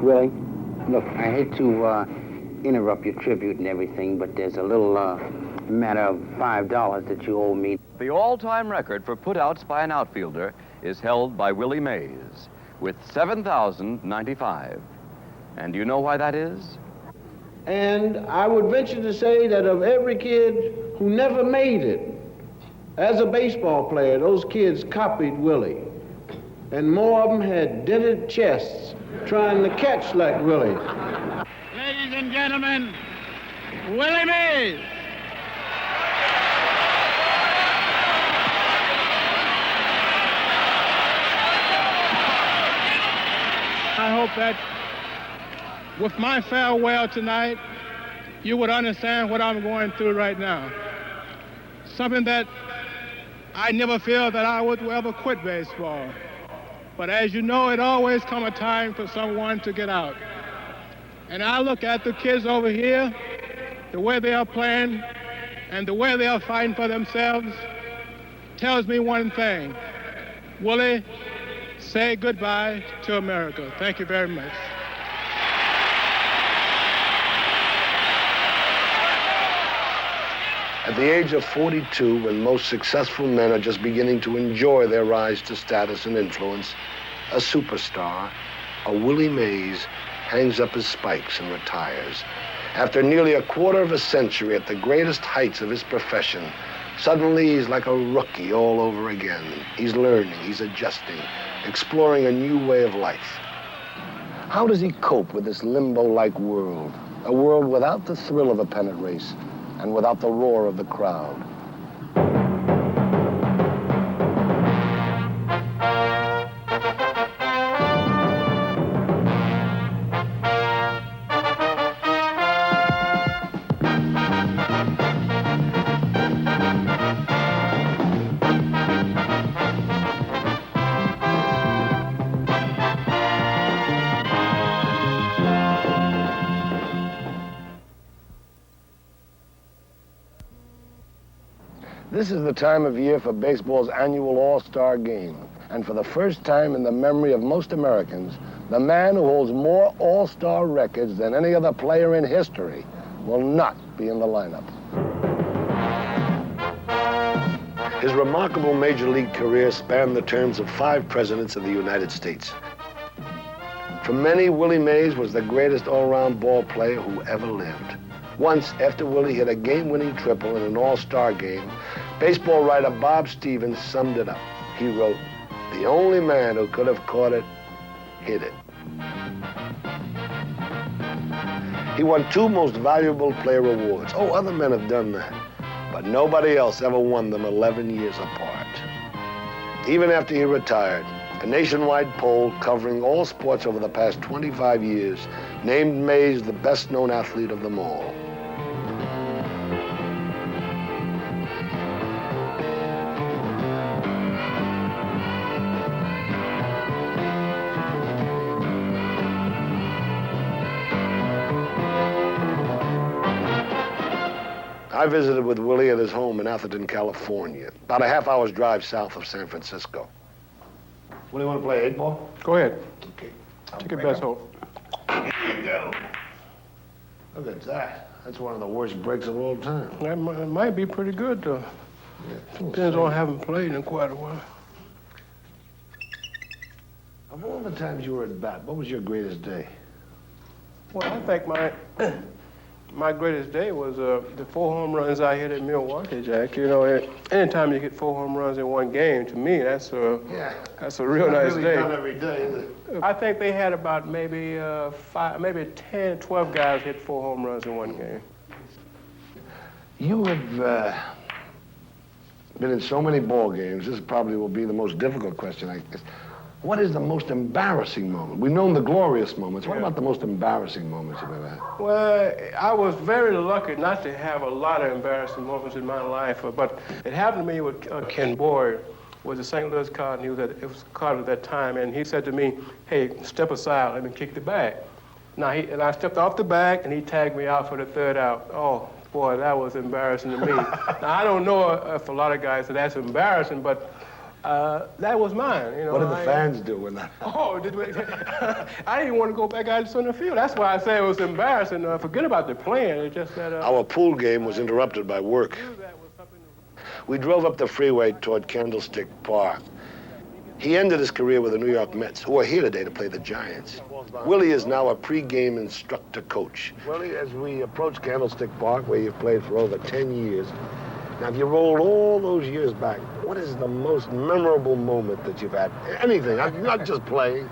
Willie, look, I hate to interrupt your tribute and everything, but there's a little matter of $5 that you owe me. The all-time record for putouts by an outfielder is held by Willie Mays with 7,095. And do you know why that is? And I would venture to say that of every kid who never made it as a baseball player, those kids copied Willie. And more of them had dented chests trying to catch like Willie. Ladies and gentlemen, Willie Mays. I hope that with my farewell tonight, you would understand what I'm going through right now. Something that I never feel that I would ever quit baseball. But as you know, it always comes a time for someone to get out. And I look at the kids over here, the way they are playing and the way they are fighting for themselves tells me one thing. Willie, say goodbye to America. Thank you very much. At the age of 42, when most successful men are just beginning to enjoy their rise to status and influence, a superstar, a Willie Mays, hangs up his spikes and retires. After nearly a quarter of a century at the greatest heights of his profession, suddenly he's like a rookie all over again. He's learning, he's adjusting, exploring a new way of life. How does he cope with this limbo-like world? A world without the thrill of a pennant race and without the roar of the crowd. This is the time of year for baseball's annual All-Star Game. And for the first time in the memory of most Americans, the man who holds more All-Star records than any other player in history will not be in the lineup. His remarkable major league career spanned the terms of 5 presidents of the United States. For many, Willie Mays was the greatest all-round ball player who ever lived. Once, after Willie hit a game-winning triple in an All-Star game, baseball writer Bob Stevens summed it up. He wrote, "The only man who could have caught it, hit it." He won 2 most valuable player awards. Oh, other men have done that, but nobody else ever won them 11 years apart. Even after he retired, a nationwide poll covering all sports over the past 25 years named Mays the best-known athlete of them all. I visited with Willie at his home in Atherton, California, about a half-hour's drive south of San Francisco. Willie, want to play 8-ball? Go ahead. Okay. Take your best hold. Here you go. Look at that. That's one of the worst breaks of all time. That might be pretty good, though. Yeah, Depends on having played in quite a while. Of all the times you were at bat, what was your greatest day? Well, I think my greatest day was the 4 home runs I hit at Milwaukee, Jack. You know, anytime you hit 4 home runs in one game, to me, that's a real nice day. Not every day, is it? I think they had about maybe 10, 12 guys hit 4 home runs in one game. You have been in so many ball games. This probably will be the most difficult question, I guess. What is the most embarrassing moment? We've known the glorious moments. What about the most embarrassing moments you've ever had? Well, I was very lucky not to have a lot of embarrassing moments in my life, but it happened to me with Ken Boyd, was the St. Louis Card, and it was Card at that time, and he said to me, "Hey, step aside, let me kick the bag." Now, I stepped off the bag, and he tagged me out for the 3rd out. Oh, boy, that was embarrassing to me. Now, I don't know if a lot of guys say that's embarrassing, but That was mine. You know, What did the fans do when that happened? Oh, did we? I didn't want to go back out into the field. That's why I say it was embarrassing. Forget about the playing. It's just that. Our pool game was interrupted by work. We drove up the freeway toward Candlestick Park. He ended his career with the New York Mets, who are here today to play the Giants. Willie is now a pre-game instructor coach. Willie, as we approach Candlestick Park, where you've played for over 10 years, now if you roll all those years back, what is the most memorable moment that you've had? Anything, not just playing.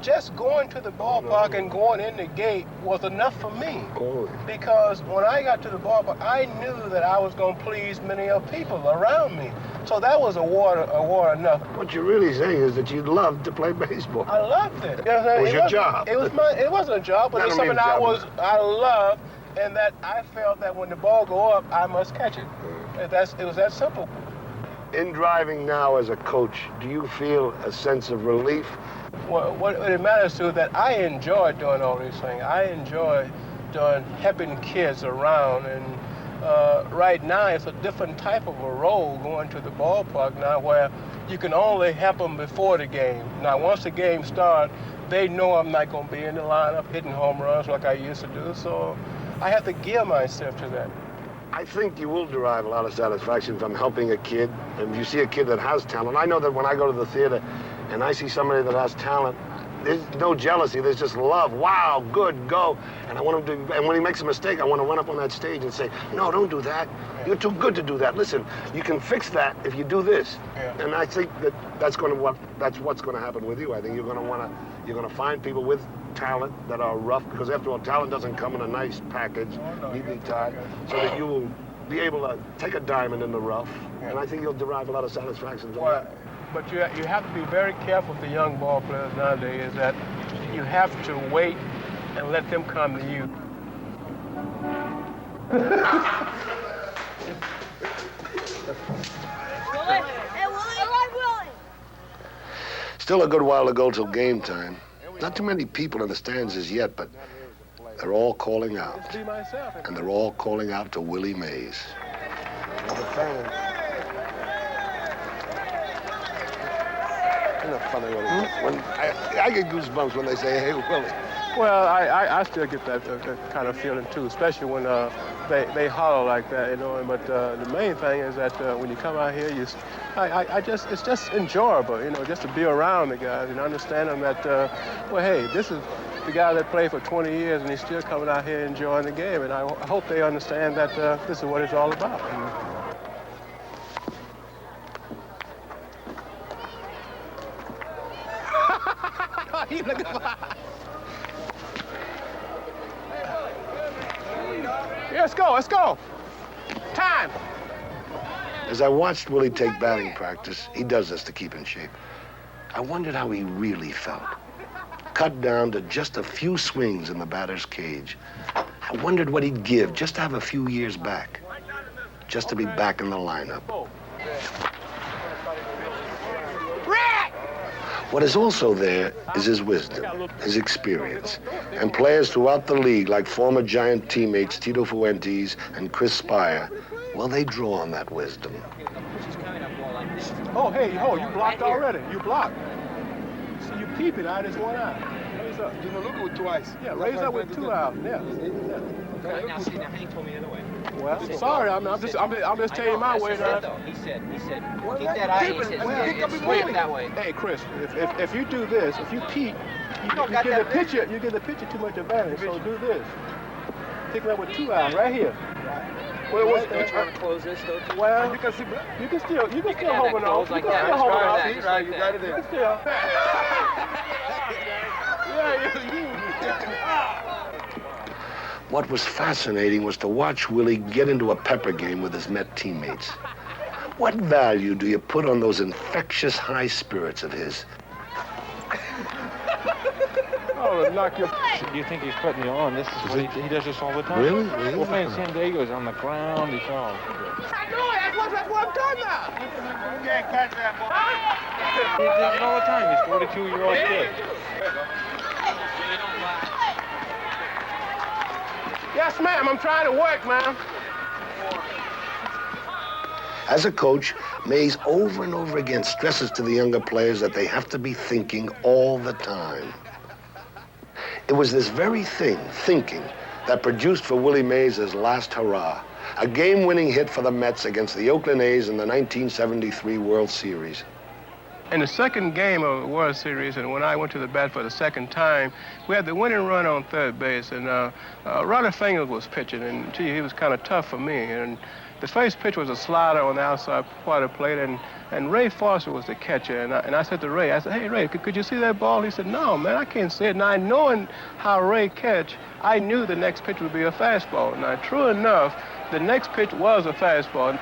Just going to the ballpark and going in the gate was enough for me. Oh. Because when I got to the ballpark, I knew that I was going to please many of people around me. So that was a war enough. What you're really saying is that you loved to play baseball. I loved it. You know what I'm saying? It was your job. It wasn't a job, but it was something I loved, and that I felt that when the ball go up, I must catch it. It was that simple. In driving now as a coach, do you feel a sense of relief? What it matters to is that I enjoy doing all these things. I enjoy helping kids around, and right now it's a different type of a role going to the ballpark now, where you can only help them before the game. Now, once the game starts, they know I'm not going to be in the lineup hitting home runs like I used to do, so I have to gear myself to that. I think you will derive a lot of satisfaction from helping a kid. And if you see a kid that has talent, I know that when I go to the theater and I see somebody that has talent, there's no jealousy, there's just love. Wow, good, go. And I want him to, and when he makes a mistake, I want to run up on that stage and say, no, don't do that. You're too good to do that. Listen, you can fix that if you do this. Yeah. And I think that's what's going to happen with you. I think you're going to find people with talent that are rough, because after all, talent doesn't come in a nice package, neatly tied, so that you will be able to take a diamond in the rough. Yeah. And I think you'll derive a lot of satisfaction from that. But you have to be very careful with the young ball players nowadays, is that you have to wait and let them come to you. Still a good while to go till game time. Not too many people in the stands as yet, but they're all calling out. And they're all calling out to Willie Mays. The fans. Isn't it funny when I get goosebumps when they say, hey, Willie. Well, I still get that kind of feeling too, especially when they holler like that, you know. But the main thing is that when you come out here, it's just enjoyable, you know, just to be around the guys and understand them that, well, hey, this is the guy that played for 20 years and he's still coming out here enjoying the game. And I hope they understand that this is what it's all about. You know? Yeah, let's go. Time. As I watched Willie take batting practice, he does this to keep in shape. I wondered how he really felt. Cut down to just a few swings in the batter's cage. I wondered what he'd give just to have a few years back. Just to be back in the lineup. What is also there is his wisdom, his experience. And players throughout the league, like former Giant teammates Tito Fuentes and Chris Spire, well, they draw on that wisdom. Oh, hey, you blocked already. You blocked. So you peep it out as one eye. Raise up. You know, look with two eyes. Yeah, raise up with two eyes. Yeah. Okay, now see, now Hank told me the other way. Well, I'm sorry. I'm just telling you my way. He said, keep that eye. He said, swing that way. Hey, Chris, if you do this, if you peep, you give the pitcher too much advantage. So do this. Pick it up with two eyes right here. Well, don't you want to close this though? Well, you can still hold it on. You can still hold it on. You got it there. You can still. What was fascinating was to watch Willie get into a pepper game with his Met teammates. What value do you put on those infectious high spirits of his? Oh, knock your... Do you think he's putting you on? This is what he does this all the time. Really? We're playing San Diego's on the ground. He's all... I know, that's what I'm talking about. You can't catch that ball. He does it all the time. He's 42-year-old kid. Yes, ma'am. I'm trying to work, ma'am. As a coach, Mays over and over again stresses to the younger players that they have to be thinking all the time. It was this very thing, thinking, that produced for Willie Mays his last hurrah, a game-winning hit for the Mets against the Oakland A's in the 1973 World Series. In the second game of the World Series, and when I went to the bat for the second time, we had the winning run on third base, and Ronnie Fingers was pitching, and gee, he was kind of tough for me. And the first pitch was a slider on the outside part of the plate, and Ray Foster was the catcher. And I said to Ray, I said, hey, Ray, could you see that ball? He said, no, man, I can't see it. And I, knowing how Ray catch, I knew the next pitch would be a fastball. Now, true enough, the next pitch was a fastball.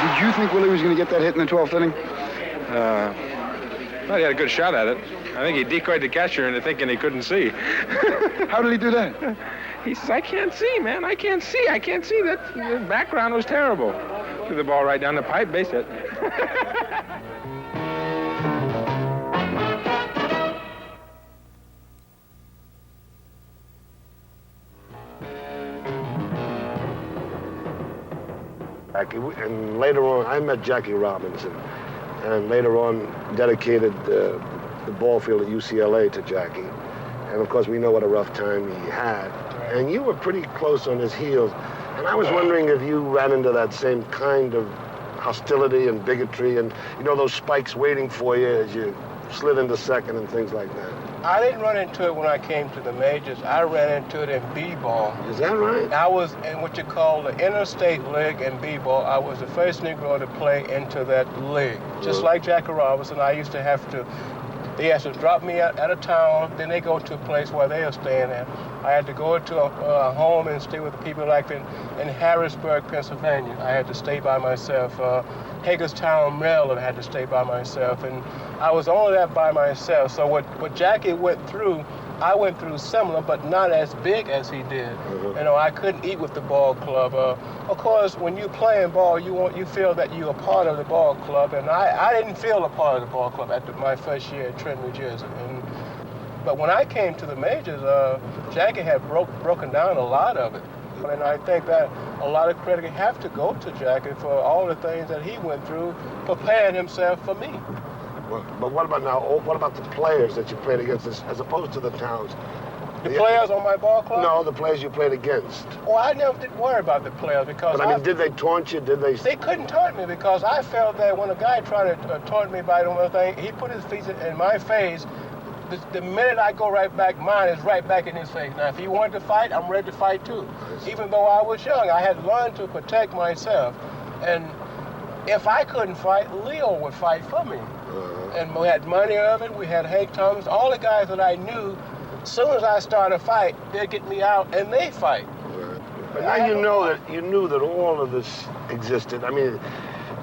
Did you think Willie was going to get that hit in the 12th inning? Well, he had a good shot at it. I think he decoyed the catcher into thinking he couldn't see. How did he do that? He says, I can't see, man. I can't see. I can't see. That the background was terrible. Threw the ball right down the pipe, base hit. And later on, I met Jackie Robinson, and later on dedicated the ball field at UCLA to Jackie. And of course, we know what a rough time he had. And you were pretty close on his heels. And I was wondering if you ran into that same kind of hostility and bigotry and, you know, those spikes waiting for you as you slid into second and things like that. I didn't run into it when I came to the majors. I ran into it in B-ball. Is that right? I was in what you call the interstate league in B-ball. I was the first Negro to play into that league. Just like Jackie Robinson, I used to have to, they had to drop me at a town, then they go to a place where they are staying at. I had to go to a home and stay with people like in Harrisburg, Pennsylvania. I had to stay by myself. Hagerstown, Maryland, I had to stay by myself. And I was only there by myself. So what Jackie went through, I went through similar, but not as big as he did. You know, I couldn't eat with the ball club. Of course, when you're playing ball, you feel that you're a part of the ball club, and I didn't feel a part of the ball club after my first year at Trenton, New Jersey. But when I came to the majors, Jackie had broken down a lot of it. And I think that a lot of credit have to go to Jackie for all the things that he went through, preparing himself for me. Well, but what about now? What about the players that you played against, as opposed to the towns? The players on my ball club? No, the players you played against. Well, I never did worry about the players because. But I mean, did they taunt you? Did they? They couldn't taunt me because I felt that when a guy tried to taunt me by the one thing, he put his feet in my face. The minute I go right back, mine is right back in his face. Now, if he wanted to fight, I'm ready to fight too. Even though I was young, I had learned to protect myself. And if I couldn't fight, Leo would fight for me. And we had Money Irvin, we had Hank Thomas, all the guys that I knew. As soon as I started a fight, they'd get me out and they fight. But now you knew that all of this existed. I mean,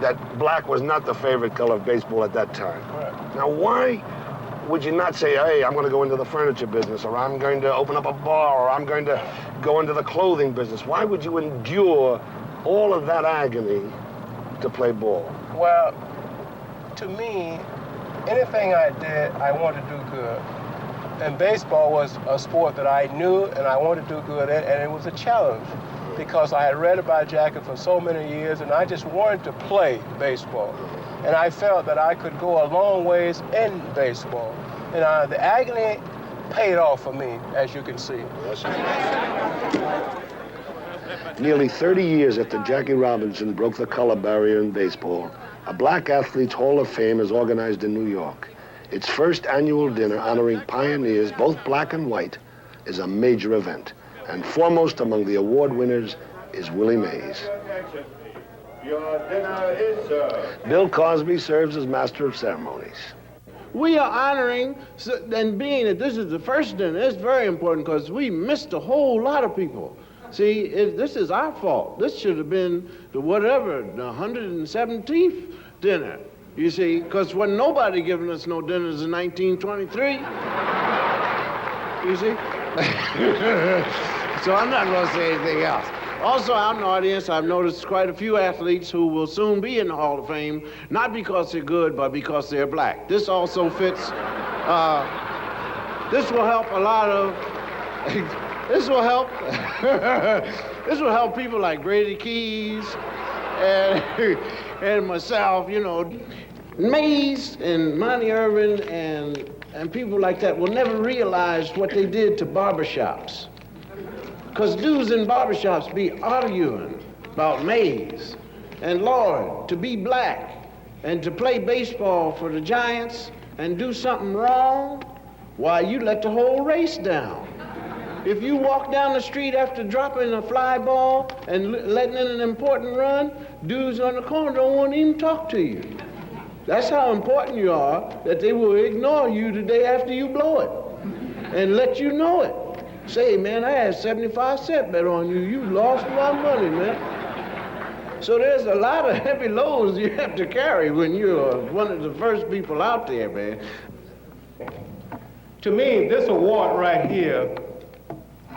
that black was not the favorite color of baseball at that time. Right. Now, why would you not say, hey, I'm going to go into the furniture business, or I'm going to open up a bar, or I'm going to go into the clothing business? Why would you endure all of that agony to play ball? Well, to me, anything I did, I wanted to do good. And baseball was a sport that I knew and I wanted to do good in, and it was a challenge because I had read about Jackie for so many years, and I just wanted to play baseball. And I felt that I could go a long ways in baseball. And the agony paid off for me, as you can see. Nearly 30 years after Jackie Robinson broke the color barrier in baseball, a Black Athletes Hall of Fame is organized in New York. Its first annual dinner honoring pioneers, both black and white, is a major event. And foremost among the award winners is Willie Mays. Your dinner is served. Bill Cosby serves as master of ceremonies. We are honoring, and being that this is the first dinner, it's very important because we missed a whole lot of people. See, this is our fault. This should have been the 117th dinner, you see, because when nobody giving us no dinners in 1923, you see? So I'm not going to say anything else. Also, out in the audience, I've noticed quite a few athletes who will soon be in the Hall of Fame, not because they're good, but because they're black. This also fits This will help a lot of, this will help, this will help people like Grady Keys and myself, you know. Mays and Monty Irvin and people like that will never realize what they did to barbershops. Because dudes in barbershops be arguing about Mays and Lloyd to be black and to play baseball for the Giants and do something wrong, why, you let the whole race down. If you walk down the street after dropping a fly ball and letting in an important run, dudes on the corner don't want to even talk to you. That's how important you are, that they will ignore you the day after you blow it and let you know it. Say, man, I had 75 cents bet on you. You lost my money, man. So there's a lot of heavy loads you have to carry when you're one of the first people out there, man. To me, this award right here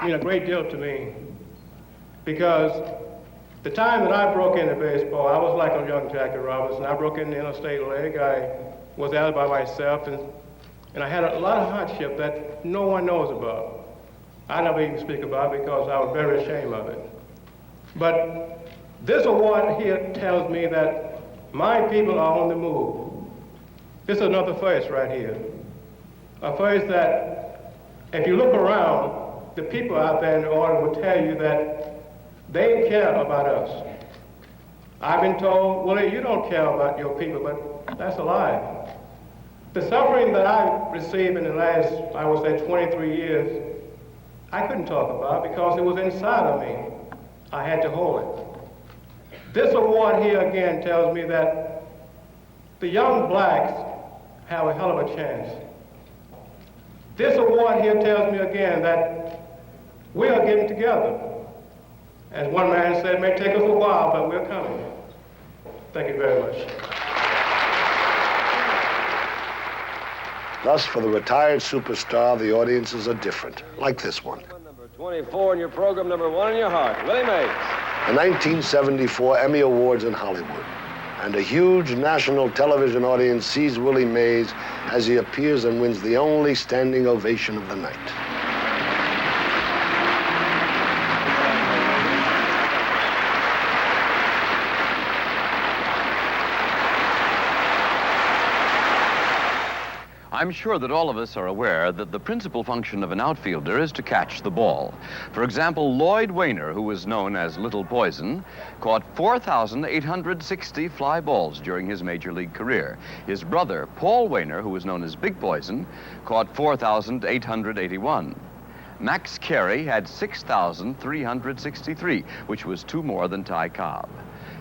means a great deal to me, because the time that I broke into baseball, I was like a young Jackie Robinson. I broke in the interstate league. I was at it by myself, and I had a lot of hardship that no one knows about. I never even speak about it because I was very ashamed of it. But this award here tells me that my people are on the move. This is another first right here. A first that, if you look around, the people out there in the order will tell you that they care about us. I've been told, Willie, you don't care about your people, but that's a lie. The suffering that I've received in the last, I would say, 23 years, I couldn't talk about because it was inside of me. I had to hold it. This award here again tells me that the young blacks have a hell of a chance. This award here tells me again that we are getting together. As one man said, it may take us a while, but we're coming. Thank you very much. Thus, for the retired superstar, the audiences are different, like this one. Number 24 in your program, number 1 in your heart, Willie Mays. The 1974 Emmy Awards in Hollywood, and a huge national television audience sees Willie Mays as he appears and wins the only standing ovation of the night. I'm sure that all of us are aware that the principal function of an outfielder is to catch the ball. For example, Lloyd Wainer, who was known as Little Poison, caught 4,860 fly balls during his major league career. His brother, Paul Wainer, who was known as Big Poison, caught 4,881. Max Carey had 6,363, which was 2 more than Ty Cobb.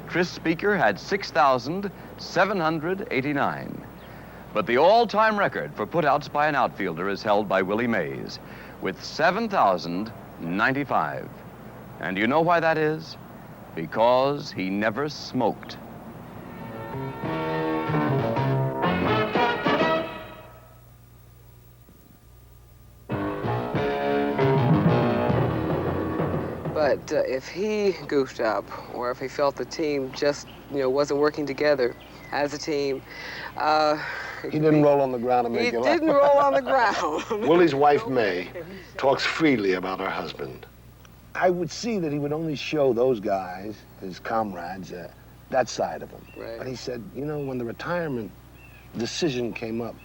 Tris Speaker had 6,789. But the all-time record for putouts by an outfielder is held by Willie Mays with 7,095. And you know why that is? Because he never smoked. But if he goofed up, or if he felt the team just, wasn't working together as a team, he didn't roll on the ground and make you laugh. He didn't roll on the ground. Willie's wife, May, talks freely about her husband. I would see that he would only show those guys, his comrades, that side of him. Right. But he said, when the retirement decision came up,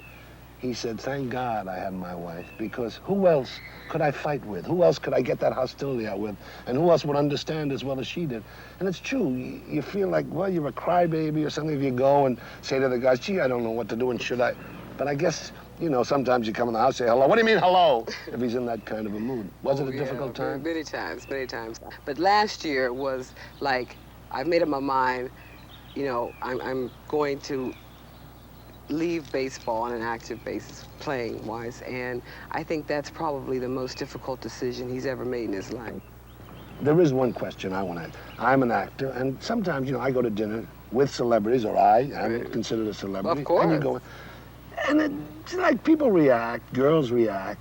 he said, thank God I had my wife, because who else could I fight with? Who else could I get that hostility out with? And who else would understand as well as she did? And it's true. You feel like, well, you're a crybaby or something if you go and say to the guys, gee, I don't know what to do, and should I? But I guess, sometimes you come in the house, say hello. What do you mean hello? If he's in that kind of a mood. Was it a difficult time? Many times. But last year was like, I've made up my mind, I'm going to leave baseball on an active basis, playing-wise, and I think that's probably the most difficult decision he's ever made in his life. There is one question I want to ask. I'm an actor, and sometimes, I go to dinner with celebrities, or I'm considered a celebrity. Of course. And you go, and it's like people react, girls react,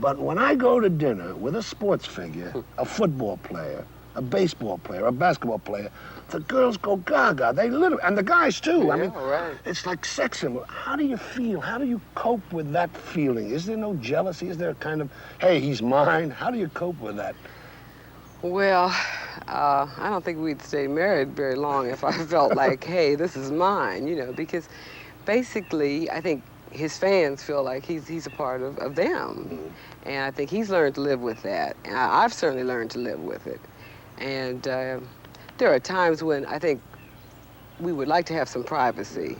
but when I go to dinner with a sports figure, a football player, a baseball player, a basketball player, the girls go gaga. They literally, and the guys too. I mean, right. it's like sex symbol. How do you feel? How do you cope with that feeling? Is there no jealousy? Is there a kind of, hey, he's mine? How do you cope with that? Well, I don't think we'd stay married very long if I felt like, hey, this is mine, you know, because basically I think his fans feel like he's a part of them. And I think he's learned to live with that. And I've certainly learned to live with it. And there are times when I think we would like to have some privacy.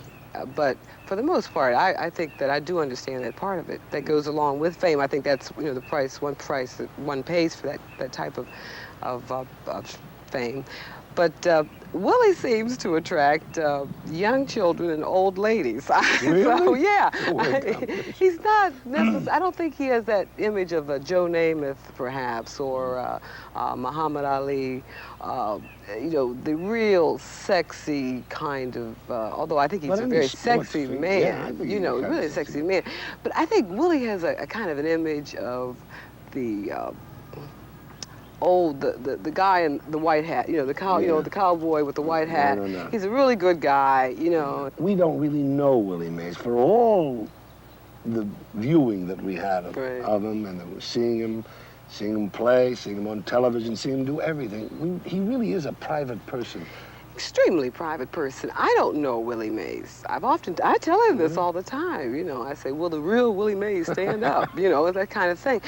But for the most part, I think that I do understand that part of it that goes along with fame. I think that's, you know, the price that one pays for that type of fame. But Willie seems to attract young children and old ladies. Really? So, yeah. Oh, He's not necessarily, I don't think he has that image of a Joe Namath, perhaps, or Muhammad Ali. You know, the real sexy kind of, although I think he's a very sexy man, you know, really sexy man. But I think Willie has a kind of an image of the the guy in the white hat, you know, the cowboy with the white hat. No. He's a really good guy, you know. We don't really know Willie Mays. For all the viewing that we had of him, and that we're seeing him play, seeing him on television, seeing him do everything, he really is a private person. Extremely private person. I don't know Willie Mays. I tell him this all the time, you know. I say, will the real Willie Mays stand up? You know, that kind of thing.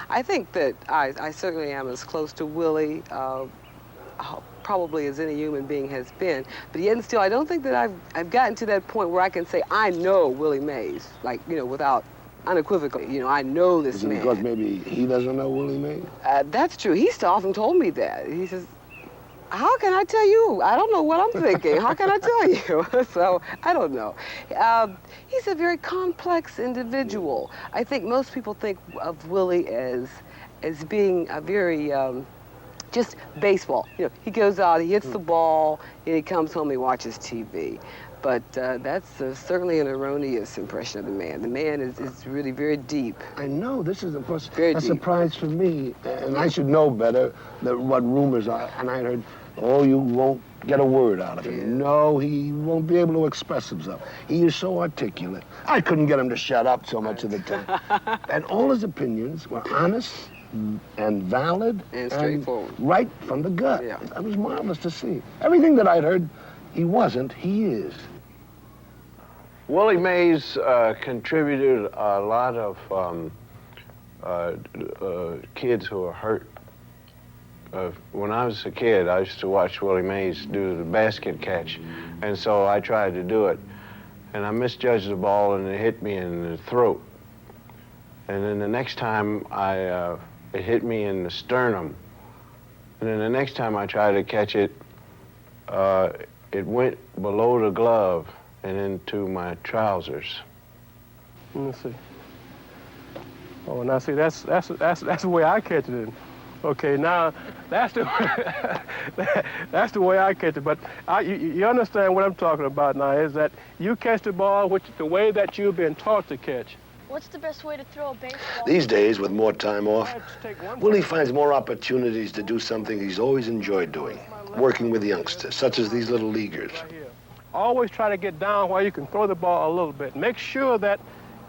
I think that I certainly am as close to Willie probably as any human being has been, but yet and still I don't think that I've gotten to that point where I can say I know Willie Mays, like, you know, without unequivocally, you know, I know this man. Because maybe he doesn't know Willie Mays? That's true. He's often told me that. He says, how can I tell you? I don't know what I'm thinking. How can I tell you? So, I don't know. He's a very complex individual. I think most people think of Willie as being a very, just baseball. You know, he goes out, he hits the ball, and he comes home, he watches TV. But that's certainly an erroneous impression of the man. The man is really very deep. I know. This is, of course, a surprise for me. And I should know better what rumors are. And I heard, oh, you won't get a word out of him. Yeah. No, he won't be able to express himself. He is so articulate. I couldn't get him to shut up so much of the time. And all his opinions were honest and valid. And straightforward. Right from the gut. Yeah. It was marvelous to see. Everything that I'd heard, he wasn't, he is. Willie Mays contributed a lot of kids who are hurt. When I was a kid, I used to watch Willie Mays do the basket catch, and so I tried to do it. And I misjudged the ball, and it hit me in the throat. And then the next time, it hit me in the sternum. And then the next time I tried to catch it, it went below the glove and into my trousers. Let me see. Oh, now see, that's the way I catch it. Okay, now that's the that's the way I catch it. But you understand what I'm talking about now is that you catch the ball the way that you've been taught to catch. What's the best way to throw a baseball? These days, with more time off, Willie finds more opportunities to do something he's always enjoyed doing, working with youngsters, such as these little leaguers. Always try to get down where you can throw the ball a little bit. Make sure that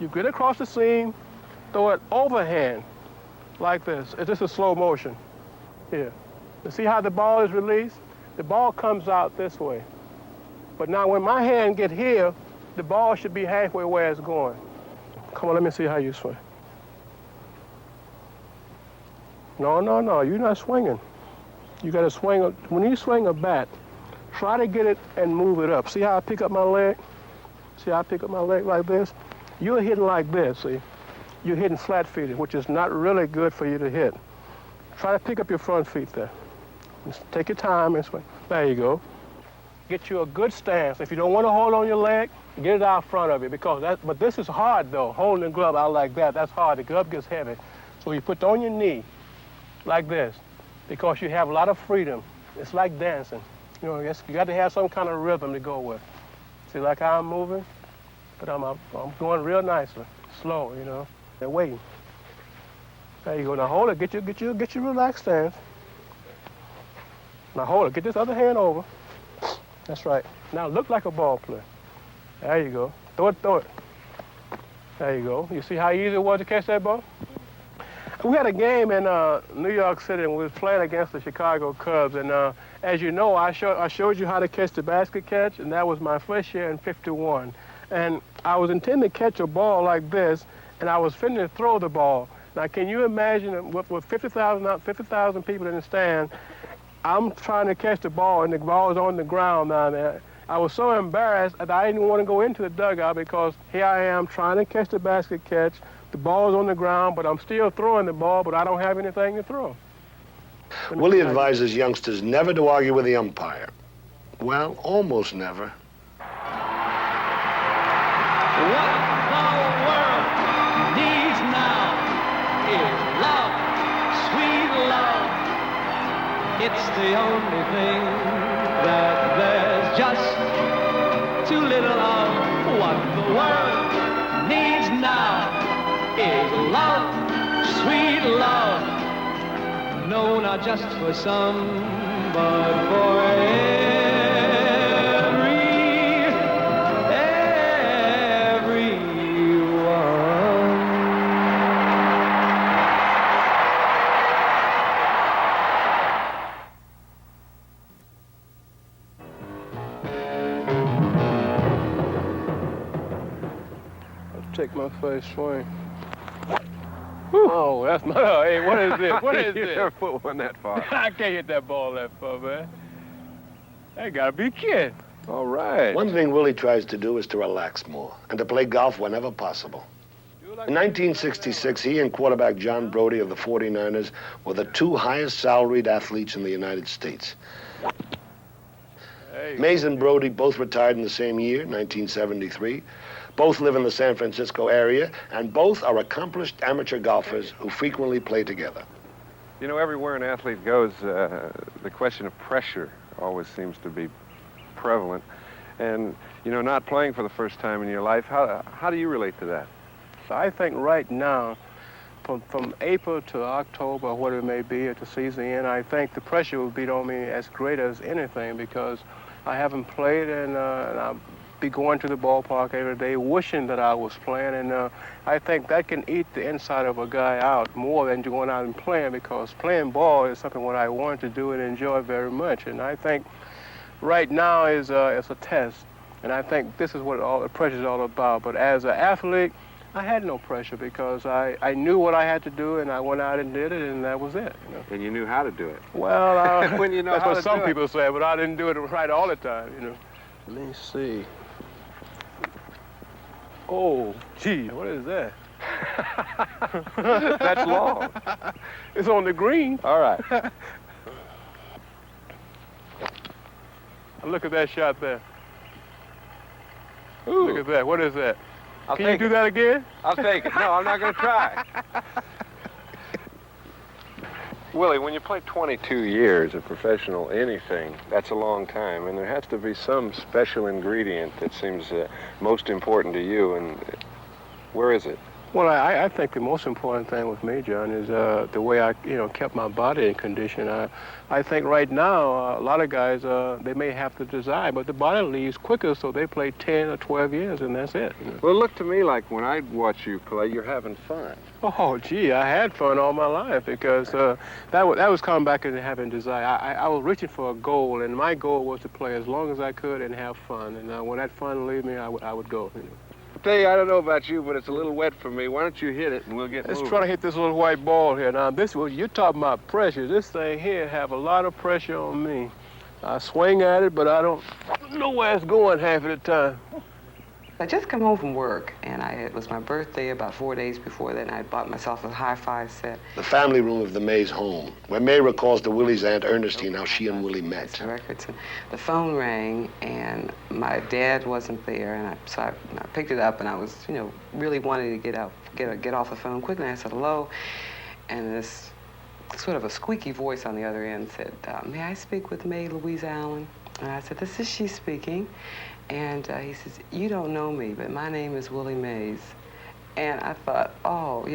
you get across the seam, throw it overhand, like this. It's just a slow motion. Here. You see how the ball is released? The ball comes out this way. But now when my hand get here, the ball should be halfway where it's going. Come on, let me see how you swing. No, you're not swinging. You gotta swing, when you swing a bat, try to get it and move it up. See how I pick up my leg? See how I pick up my leg like this? You're hitting like this, see? You're hitting flat-feeted, which is not really good for you to hit. Try to pick up your front feet there. Just take your time and swing. There you go. Get you a good stance. If you don't want to hold on your leg, get it out front of you but this is hard though, holding the glove out like that, that's hard. The glove gets heavy. So you put it on your knee, like this, because you have a lot of freedom. It's like dancing. You know, you got to have some kind of rhythm to go with. See, like how I'm moving? But I'm going real nicely, slow, you know. They're waiting. There you go. Now hold it. Get your relaxed stance. Now hold it. Get this other hand over. That's right. Now look like a ball player. There you go. Throw it. There you go. You see how easy it was to catch that ball? We had a game in New York City, and we was playing against the Chicago Cubs. And as you know, I showed you how to catch the basket catch, and that was my first year in '51. And I was intending to catch a ball like this, and I was finna to throw the ball. Now, can you imagine with 50,000 people in the stand, I'm trying to catch the ball, and the ball is on the ground down there. I was so embarrassed that I didn't want to go into the dugout because here I am trying to catch the basket catch. The ball is on the ground, but I'm still throwing the ball, but I don't have anything to throw. Willie advises youngsters never to argue with the umpire. Well, almost never. What the world needs now is love, sweet love. It's the only thing that there's just too little of. What the world needs now is love, sweet love. No, not just for some, but for everyone. Let's take my first swing. Oh, that's my, hey, what is this? What is You this? never put one that far. I can't hit that ball that far, man. I gotta be kidding. All right. One thing Willie tries to do is to relax more and to play golf whenever possible. In 1966, he and quarterback John Brody of the 49ers were the two highest salaried athletes in the United States. Mays and Brody both retired in the same year, 1973. Both live in the San Francisco area, and both are accomplished amateur golfers who frequently play together. You know, everywhere an athlete goes, the question of pressure always seems to be prevalent. And, you know, not playing for the first time in your life, how do you relate to that? So I think right now, from April to October, whatever it may be at the season end, I think the pressure will be on me as great as anything because I haven't played and I'll be going to the ballpark every day wishing that I was playing, and I think that can eat the inside of a guy out more than going out and playing, because playing ball is something what I want to do and enjoy very much. And I think right now is it's a test, and I think this is what all the pressure is all about. But as an athlete, I had no pressure because I knew what I had to do, and I went out and did it, and that was it. You know? And you knew how to do it. Well, when you know that's how what to some do people say, but I didn't do it right all the time. You know. Let me see. Oh, gee, what is that? That's long. It's on the green. All right. Look at that shot there. Ooh. Look at that. What is that? I'll Can you take do it. that again? I'll take it. No, I'm not going to try. Willie, when you play 22 years of professional anything, that's a long time, and there has to be some special ingredient that seems most important to you, and where is it? Well, I think the most important thing with me, John, is the way I, kept my body in condition. I think right now, a lot of guys, they may have the desire, but the body leaves quicker, so they play 10 or 12 years, and that's it. Well, it looked to me like when I watch you play, you're having fun. Oh, gee, I had fun all my life because that was coming back into having desire. I was reaching for a goal, and my goal was to play as long as I could and have fun. And when that fun leave me, I would go. I'll tell you, I don't know about you, but it's a little wet for me. Why don't you hit it and we'll get Let's moving. try to hit this little white ball here. Now, you're talking about pressure. This thing here have a lot of pressure on me. I swing at it, but I don't know where it's going half of the time. I just come home from work, and it was my birthday about 4 days before that, and I bought myself a hi-fi set. The family room of the Mays home, where May recalls to Willie's Aunt Ernestine how she and Willie met. Records. And the phone rang, and my dad wasn't there, and so I picked it up, and I was, really wanting to get off the phone quickly. And I said, hello, and this sort of a squeaky voice on the other end said, may I speak with May Louise Allen? And I said, this is she speaking. And he says, you don't know me, but my name is Willie Mays. And I thought, oh,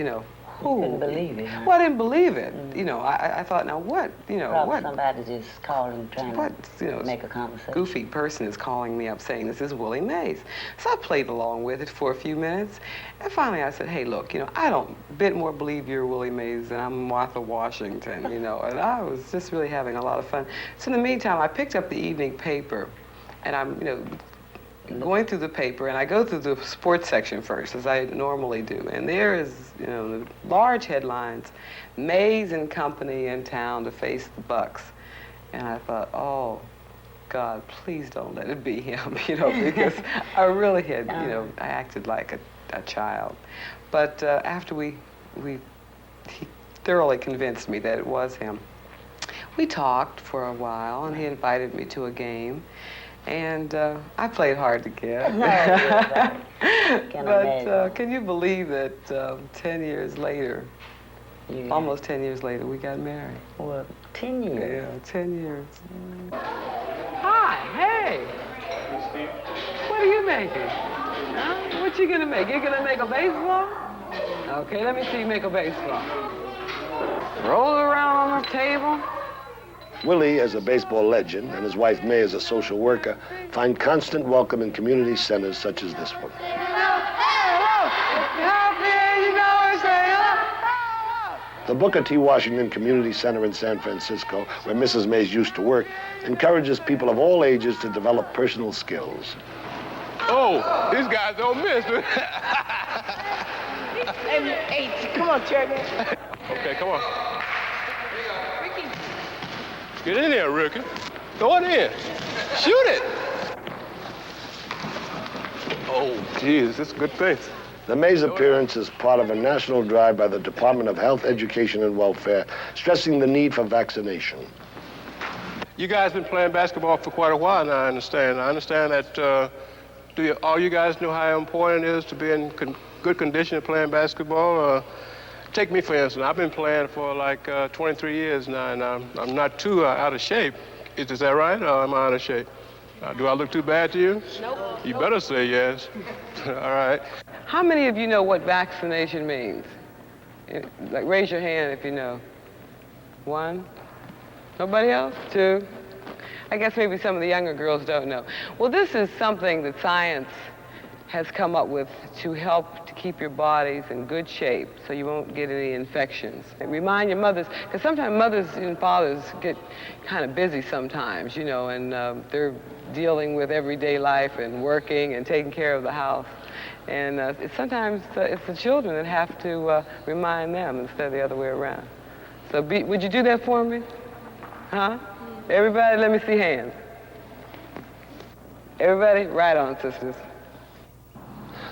Who? Couldn't believe it. Huh? Well, I didn't believe it. You know, I thought, now what? You know, Probably what? somebody just calling, trying to make a conversation. Goofy person is calling me up saying this is Willie Mays. So I played along with it for a few minutes, and finally I said, hey, look, you know, I don't a bit more believe you're Willie Mays than I'm Martha Washington, you know, and I was just really having a lot of fun. So in the meantime, I picked up the evening paper, and I'm, you know, going through the paper, and I go through the sports section first, as I normally do, and there is, you know, the large headlines, Mays and company in town to face the Bucks. And I thought, oh, God, please don't let it be him, you know, because I really had, you know, I acted like a child. But after he thoroughly convinced me that it was him. We talked for a while, and he invited me to a game. And I played hard to get. But can you believe that 10 years later, almost 10 years later, we got married? Well, 10 years. Yeah, 10 years. Hi, hey. What are you making? Huh? What you gonna make? You gonna make a baseball? Okay, let me see you make a baseball. Roll it around on the table. Willie, as a baseball legend, and his wife May as a social worker, find constant welcome in community centers such as this one. The Booker T. Washington Community Center in San Francisco, where Mrs. Mays used to work, encourages people of all ages to develop personal skills. Oh, these guys don't miss. Hey, come on, Cherry. Okay, come on. Get in there, Ricky. Throw it in. Shoot it. Oh, geez, this is a good thing. The Mays appearance is part of a national drive by the Department of Health, Education, and Welfare, stressing the need for vaccination. You guys been playing basketball for quite a while now, I understand. I understand that all you guys know how important it is to be in good condition playing basketball? Take me, for instance. I've been playing for like 23 years now, and I'm not too out of shape. Is that right, or am I out of shape? Do I look too bad to you? Nope. You better say yes. All right. How many of you know what vaccination means? Like, raise your hand if you know. One? Nobody else? Two? I guess maybe some of the younger girls don't know. Well, this is something that science has come up with to help to keep your bodies in good shape so you won't get any infections. And remind your mothers, because sometimes mothers and fathers get kind of busy sometimes, you know, and they're dealing with everyday life and working and taking care of the house. And sometimes it's the children that have to remind them instead of the other way around. So would you do that for me? Huh? Everybody, let me see hands. Everybody, right on, sisters.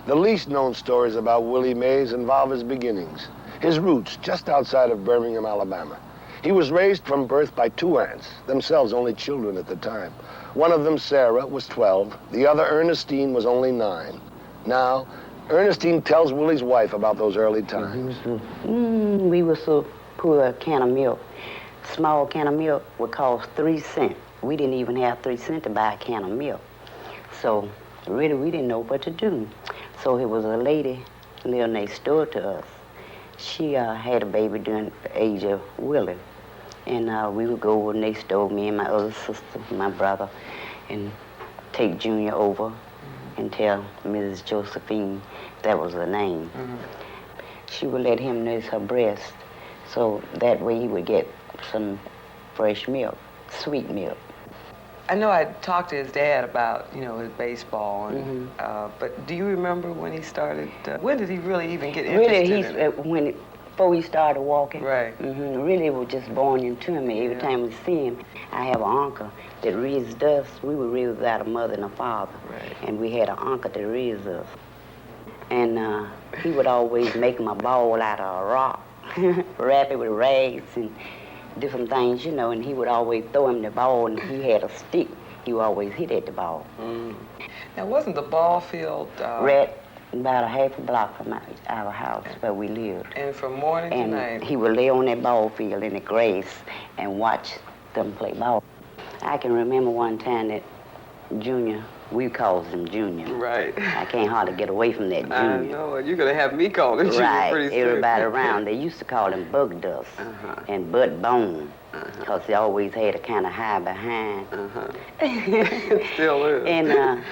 The least known stories about Willie Mays involve his beginnings, his roots just outside of Birmingham, Alabama. He was raised from birth by two aunts, themselves only children at the time. One of them, Sarah, was 12. The other, Ernestine, was only 9. Now, Ernestine tells Willie's wife about those early times. We was so poor, a can of milk. Small can of milk would cost 3 cents. We didn't even have 3 cents to buy a can of milk. So really, we didn't know what to do. So it was a lady lived next door to us. She had a baby during the age of Willie. And we would go over next door, me and my other sister, my brother, and take Junior over and tell Mrs. Josephine that was her name. She would let him nurse her breast, so that way he would get some fresh milk, sweet milk. I know I talked to his dad about, you know, his baseball, and, but do you remember when he started, when did he really even get interested in it? Before he started walking. Right. Really, it was just born into me. Every time we see him, I have an uncle that raised us. We were raised without a mother and a father. Right. And we had an uncle that raised us. And he would always make him a ball out of a rock, wrap it with rags and different things, you know, and he would always throw him the ball, and he had a stick. He would always hit at the ball. Now, wasn't the ball field... Right about a half a block from our house where we lived. And from morning to night? And he would lay on that ball field in the grass and watch them play ball. I can remember one time that Junior. We call him Junior. Right. I can't hardly get away from that Junior. I know, and you're going to have me call him Junior right. pretty soon. Everybody around, they used to call him Bug Dust and Butt Bone, because he always had a kind of high behind. Still is. And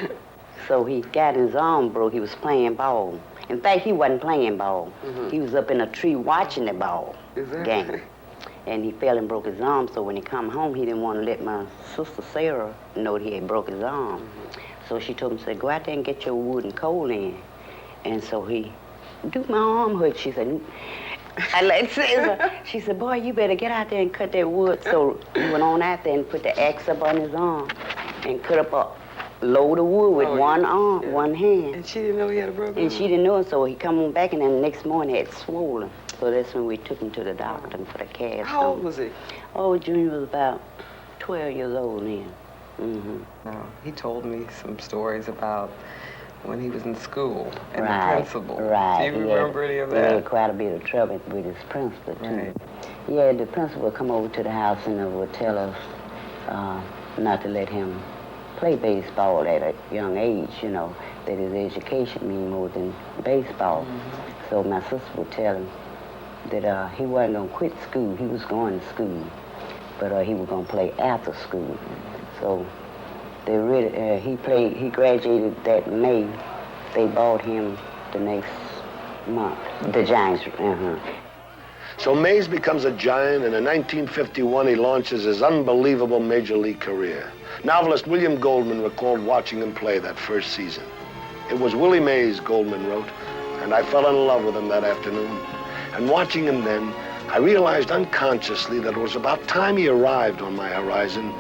so he got his arm broke. He was playing ball. In fact, he wasn't playing ball. He was up in a tree watching the ball game. And he fell and broke his arm, so when he come home, he didn't want to let my sister Sarah know that he had broke his arm. So she told him, said, go out there and get your wood and coal in. And so he, do my arm hurt? She said, she said, boy, you better get out there and cut that wood. So he went on out there and put the axe up on his arm and cut up a load of wood with one arm, one hand. And she didn't know he had a broken arm? And she didn't know it, so he come on back, and then the next morning it had swollen. So that's when we took him to the doctor and put a cast on. How old was he? Oh, Junior was about 12 years old then. He told me some stories about when he was in school and right, the principal. Right. Do you remember any of that? He had quite a bit of trouble with his principal, too. Right. Yeah, the principal would come over to the house and would tell us not to let him play baseball at a young age, you know, that his education mean more than baseball. So my sister would tell him that he wasn't going to quit school. He was going to school, but he was going to play after school. So they really, he graduated that May. They bought him the next month, the Giants. So Mays becomes a Giant, and in 1951 he launches his unbelievable major league career. Novelist William Goldman recalled watching him play that first season. It was Willie Mays, Goldman wrote, and I fell in love with him that afternoon. And watching him then, I realized unconsciously that it was about time he arrived on my horizon,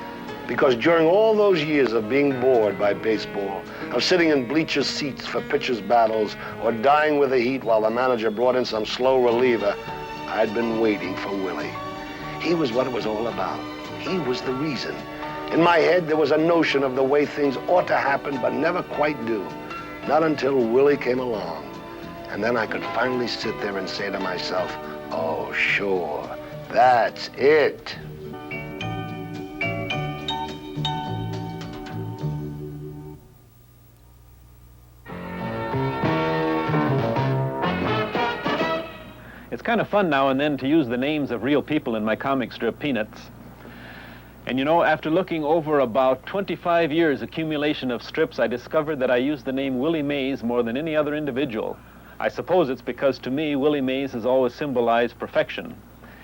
because during all those years of being bored by baseball, of sitting in bleacher seats for pitchers' battles, or dying with the heat while the manager brought in some slow reliever, I'd been waiting for Willie. He was what it was all about. He was the reason. In my head, there was a notion of the way things ought to happen, but never quite do. Not until Willie came along. And then I could finally sit there and say to myself, oh, sure, that's it. It's kind of fun now and then to use the names of real people in my comic strip, Peanuts. And you know, after looking over about 25 years accumulation of strips, I discovered that I used the name Willie Mays more than any other individual. I suppose it's because to me, Willie Mays has always symbolized perfection.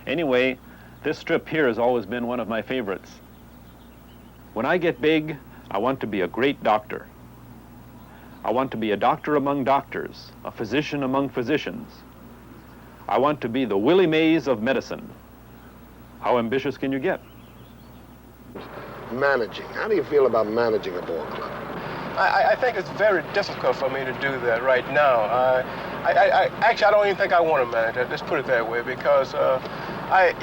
Anyway, this strip here has always been one of my favorites. When I get big, I want to be a great doctor. I want to be a doctor among doctors, a physician among physicians. I want to be the Willie Mays of medicine. How ambitious can you get? Managing. How do you feel about managing a ball club? I think it's very difficult for me to do that right now. Actually, I don't even think I want to manage it. Let's put it that way, because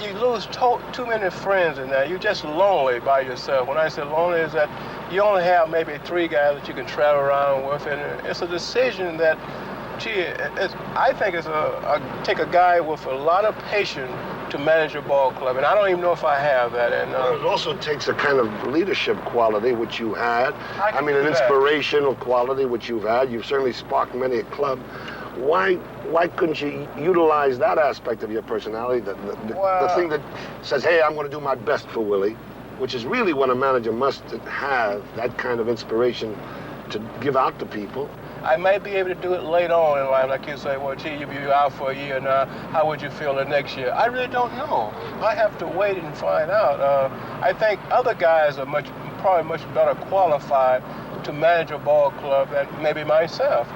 you lose too many friends in that. You're just lonely by yourself. When I say lonely, is that you only have maybe 3 guys that you can travel around with, and it's a decision that, gee, I think it's take a guy with a lot of patience to manage a ball club, and I don't even know if I have that. And well, it also takes a kind of leadership quality which you had. I mean, an inspirational quality which you've had. You've certainly sparked many a club. Why couldn't you utilize that aspect of your personality, the thing that says, hey, I'm going to do my best for Willie, which is really what a manager must have, that kind of inspiration to give out to people. I might be able to do it later on in life, like you say, well, gee, you'll be out for a year now, how would you feel the next year? I really don't know. I have to wait and find out. I think other guys are probably much better qualified to manage a ball club than maybe myself.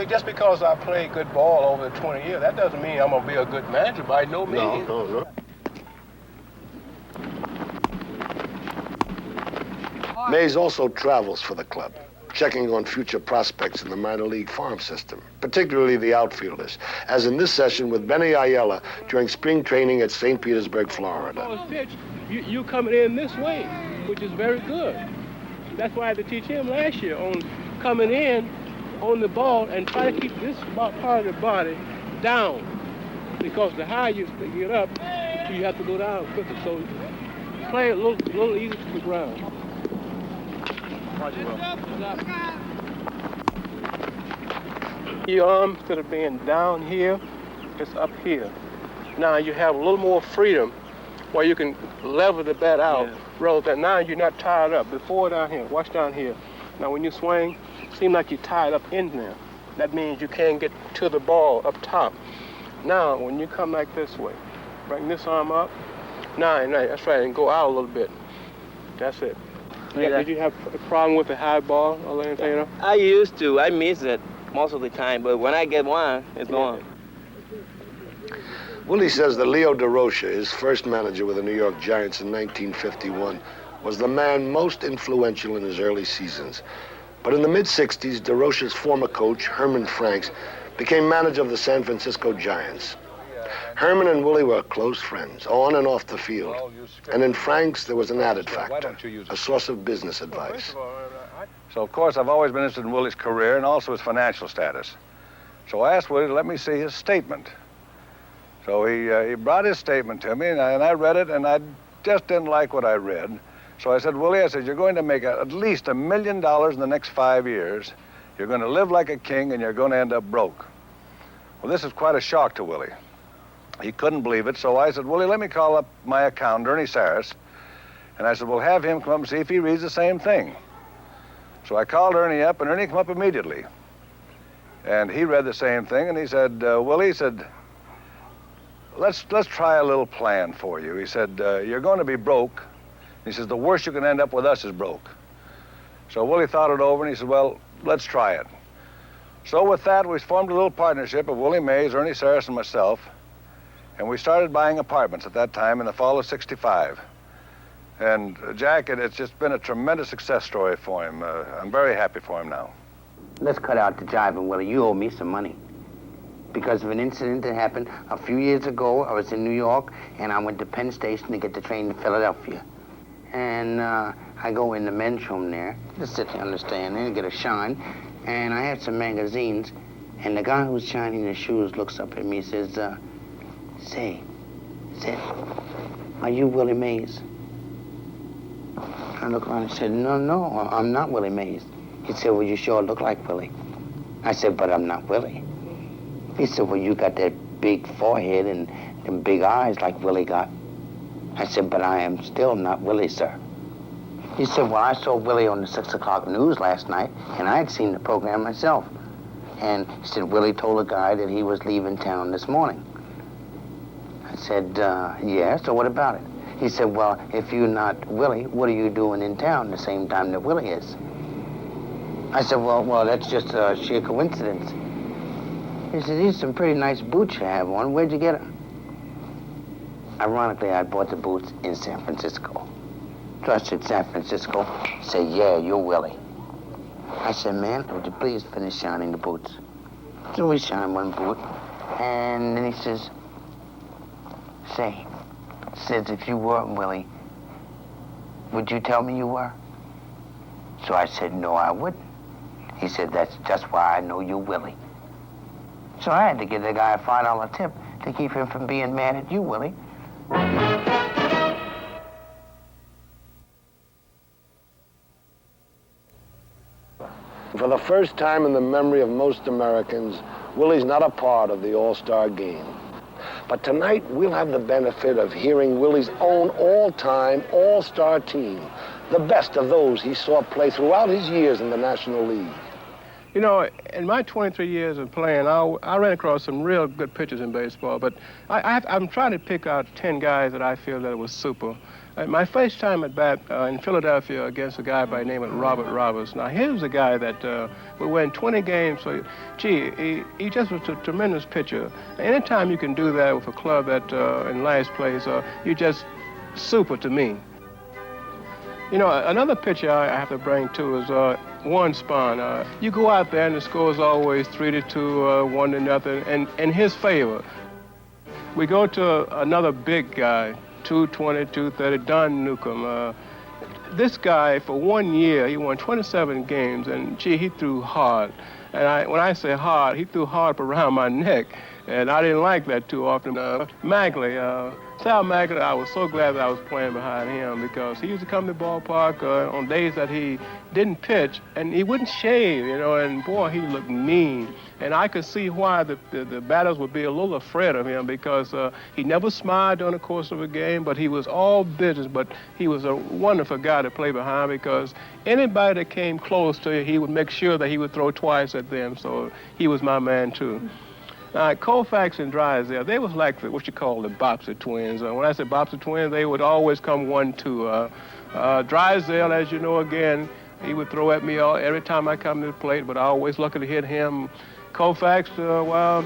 Just because I played good ball over the 20 years, that doesn't mean I'm going to be a good manager by no means. No. Mays also travels for the club, checking on future prospects in the minor league farm system, particularly the outfielders, as in this session with Benny Ayala during spring training at St. Petersburg, Florida. You coming in this way, which is very good. That's why I had to teach him last year on coming in on the ball and try to keep this part of the body down, because the higher you get up, you have to go down quicker. So play a little easy to the ground. Watch Will. Your arm, instead of being down here, it's up here. Now you have a little more freedom where you can level the bat out, rather than now you're not tied up. Before down here, watch down here. Now when you swing, it seems like you're tied up in there. That means you can't get to the ball up top. Now when you come like this way, bring this arm up. Now, that's right, and go out a little bit. That's it. Yeah, did you have a problem with the high ball or anything? You know? I used to. I miss it most of the time, but when I get one, it's gone. Willie says that Leo DeRocha, his first manager with the New York Giants in 1951, was the man most influential in his early seasons. But in the mid-60s, DeRocha's former coach, Herman Franks, became manager of the San Francisco Giants. Herman and Willie were close friends, on and off the field. And in Franks, there was an added factor, a source of business advice. So, of course, I've always been interested in Willie's career and also his financial status. So I asked Willie to let me see his statement. So he brought his statement to me, and I read it, and I just didn't like what I read. So I said, Willie, I said, you're going to make at least $1 million in the next 5 years. You're going to live like a king, and you're going to end up broke. Well, this is quite a shock to Willie. He couldn't believe it, so I said, Willie, let me call up my accountant, Ernie Saris, and I said, well, have him come up and see if he reads the same thing. So I called Ernie up, and Ernie came up immediately. And he read the same thing, and he said, Willie, he said, let's try a little plan for you. He said, you're going to be broke. He says, the worst you can end up with us is broke. So Willie thought it over, and he said, well, let's try it. So with that, we formed a little partnership of Willie Mays, Ernie Saris, and myself, and we started buying apartments at that time in the fall of '65. And Jack, it's just been a tremendous success story for him. I'm very happy for him now. Let's cut out the jiving, Willie. You owe me some money. Because of an incident that happened a few years ago. I was in New York, and I went to Penn Station to get the train to Philadelphia. And I go in the men's room there, just sit there on the stand and get a shine. And I had some magazines, and the guy who's shining the shoes looks up at me and says, say, are you Willie Mays? I look around and said, no, I'm not Willie Mays. He said, well, you sure look like Willie. I said, but I'm not Willie. He said, well, you got that big forehead and them big eyes like Willie got. I said, but I am still not Willie, sir. He said, well, I saw Willie on the 6 o'clock news last night, and I had seen the program myself. And he said, Willie told a guy that he was leaving town this morning. I said, yeah, so what about it? He said, well, if you're not Willie, what are you doing in town the same time that Willie is? I said, well, that's just a sheer coincidence. He said, these are some pretty nice boots you have on. Where'd you get them? Ironically, I bought the boots in San Francisco. So I said, San Francisco? He said, yeah, you're Willie. I said, man, would you please finish shining the boots? So we shined one boot, and then he says, says, if you weren't Willie, would you tell me you were? So I said, no, I wouldn't. He said, that's just why I know you're Willie. So I had to give the guy a $5 tip to keep him from being mad at you, Willie. For the first time in the memory of most Americans, Willie's not a part of the All-Star game. But tonight, we'll have the benefit of hearing Willie's own all-time All-Star team, the best of those he saw play throughout his years in the National League. You know, in my 23 years of playing, I ran across some real good pitchers in baseball, but I'm trying to pick out 10 guys that I feel that was super. My first time at bat in Philadelphia against a guy by the name of Robert Roberts. Now, he was a guy that would win 20 games. So, gee, he just was a tremendous pitcher. Anytime you can do that with a club that in last place, you're just super to me. You know, another pitcher I have to bring, too, is Warren Spahn. You go out there and the score is always 3-2, 1-0, in his favor. We go to another big guy, 220, 230, Don Newcomb. This guy, for 1 year, he won 27 games, and gee, he threw hard. And when I say hard, he threw hard around my neck, and I didn't like that too often. Magley, Sal Magnet, I was so glad that I was playing behind him because he used to come to the ballpark on days that he didn't pitch, and he wouldn't shave, you know, and boy, he looked mean. And I could see why the batters would be a little afraid of him because he never smiled during the course of a game, but he was all business. But he was a wonderful guy to play behind because anybody that came close to you, he would make sure that he would throw twice at them. So he was my man, too. Koufax and Drysdale, they was like what you call the Bobster twins. When I say Bobster twins, they would always come 1-2. Drysdale, as you know, again, he would throw at me every time I come to the plate, but I always lucky to hit him. Koufax, well,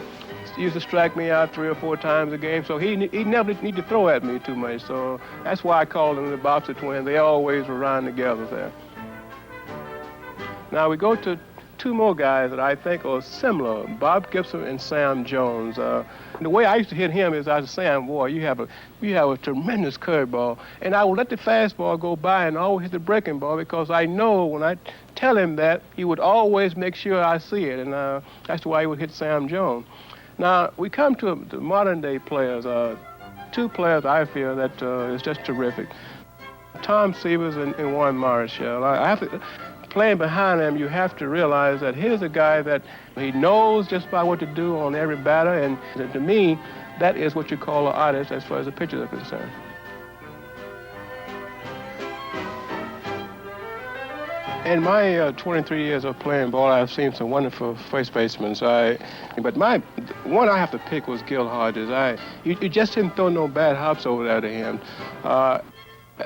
used to strike me out 3 or 4 times a game, so he never need to throw at me too much. So that's why I called them the Bobster twins. They always were around together there. Now we go to 2 more guys that I think are similar, Bob Gibson and Sam Jones. The way I used to hit him is I was saying, boy, you have a tremendous curveball. And I would let the fastball go by and always hit the breaking ball because I know when I tell him that, he would always make sure I see it. And that's why he would hit Sam Jones. Now, we come to the modern day players. 2 players I feel that is just terrific. Tom Severs and Warren Marshall. I have to... Playing behind him, you have to realize that here's a guy that he knows just about what to do on every batter, and to me, that is what you call an artist as far as the pitchers are concerned. In my 23 years of playing ball, I've seen some wonderful first basemen. But my one I have to pick was Gil Hodges. You just didn't throw no bad hops over there to him.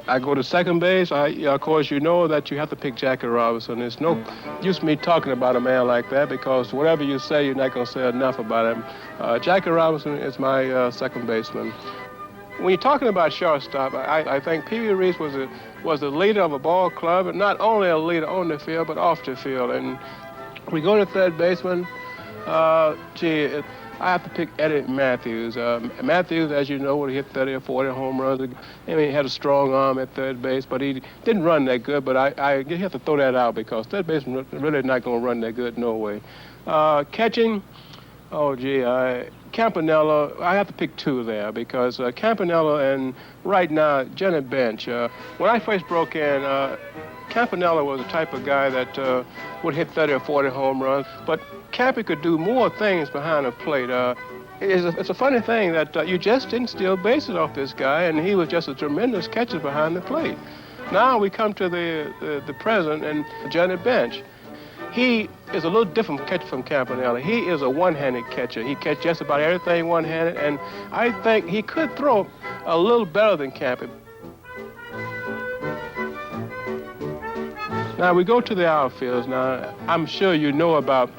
I go to second base. Of course, you know that you have to pick Jackie Robinson. There's no use me talking about a man like that because whatever you say, you're not going to say enough about him. Jackie Robinson is my second baseman. When you're talking about shortstop, I think Pee Wee Reese was the leader of a ball club, and not only a leader on the field, but off the field. And we go to third baseman. I have to pick Eddie Matthews. Matthews, as you know, would hit 30 or 40 home runs. I mean, he had a strong arm at third base, but he didn't run that good. But you have to throw that out because third baseman really not going to run that good, no way. Catching, Campanella, I have to pick 2 there because Campanella and right now, Jenny Bench. When I first broke in, Campanella was the type of guy that would hit 30 or 40 home runs, but Cappy could do more things behind the plate. It's a funny thing that you just didn't steal bases off this guy, and he was just a tremendous catcher behind the plate. Now we come to the present and Johnny Bench. He is a little different catcher from Campanella. He is a one-handed catcher. He catches just about everything one-handed, and I think he could throw a little better than Cappy. Now we go to the outfields. Now I'm sure you know about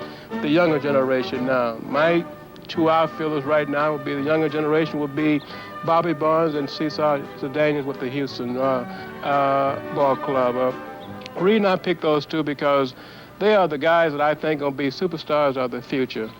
the younger generation now. My 2 outfielders right now would be the younger generation would be Bobby Bonds and Cesar Daniels with the Houston ball club. The reason I picked those 2 because they are the guys that I think are going to be superstars of the future.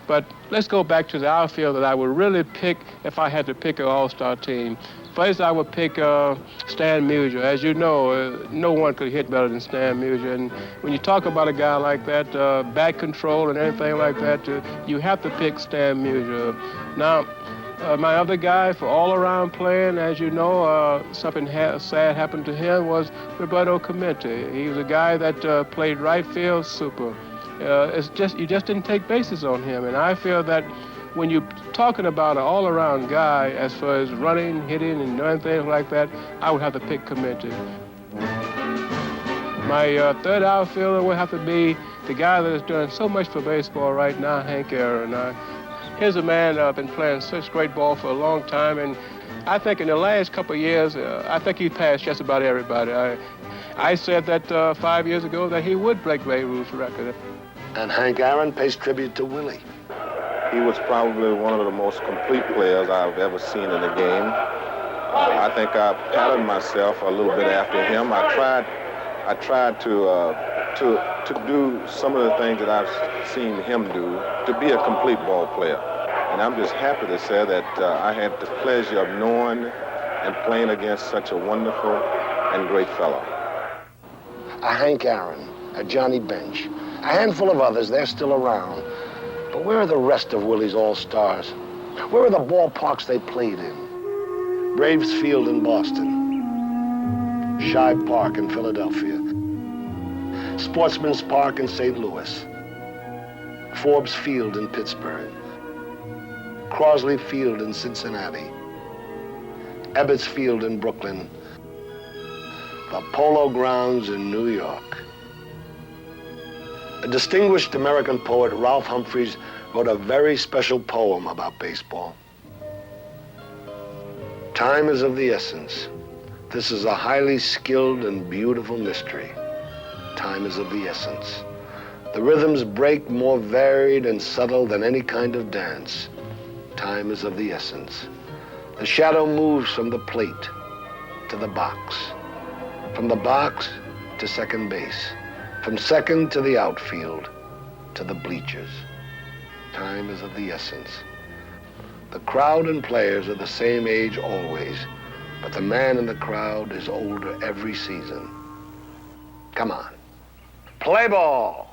But let's go back to the outfield that I would really pick if I had to pick an all-star team. First, I would pick Stan Musial. As you know, no one could hit better than Stan Musial. And when you talk about a guy like that, bat control and everything like that, you have to pick Stan Musial. Now, my other guy for all-around playing, as you know, something sad happened to him was Roberto Clemente. He was a guy that played right field super. You just didn't take bases on him. And I feel that when you're talking about an all-around guy, as far as running, hitting, and doing things like that, I would have to pick Clemente. My third outfielder would have to be the guy that is doing so much for baseball right now, Hank Aaron. Here's a man been playing such great ball for a long time, and I think in the last couple of years, I think he passed just about everybody. I said that 5 years ago that he would break Babe Ruth's record. And Hank Aaron pays tribute to Willie. He was probably one of the most complete players I've ever seen in the game. I think I patterned myself a little bit after him. I tried to do some of the things that I've seen him do to be a complete ball player. And I'm just happy to say that I had the pleasure of knowing and playing against such a wonderful and great fellow. A Hank Aaron, a Johnny Bench, a handful of others, they're still around. But where are the rest of Willie's all-stars? Where are the ballparks they played in? Braves Field in Boston. Shibe Park in Philadelphia. Sportsman's Park in St. Louis. Forbes Field in Pittsburgh. Crosley Field in Cincinnati. Ebbets Field in Brooklyn. The Polo Grounds in New York. A distinguished American poet, Ralph Humphreys, wrote a very special poem about baseball. Time is of the essence. This is a highly skilled and beautiful mystery. Time is of the essence. The rhythms break more varied and subtle than any kind of dance. Time is of the essence. The shadow moves from the plate to the box, from the box to second base, from second to the outfield, to the bleachers. Time is of the essence. The crowd and players are the same age always, but the man in the crowd is older every season. Come on, play ball!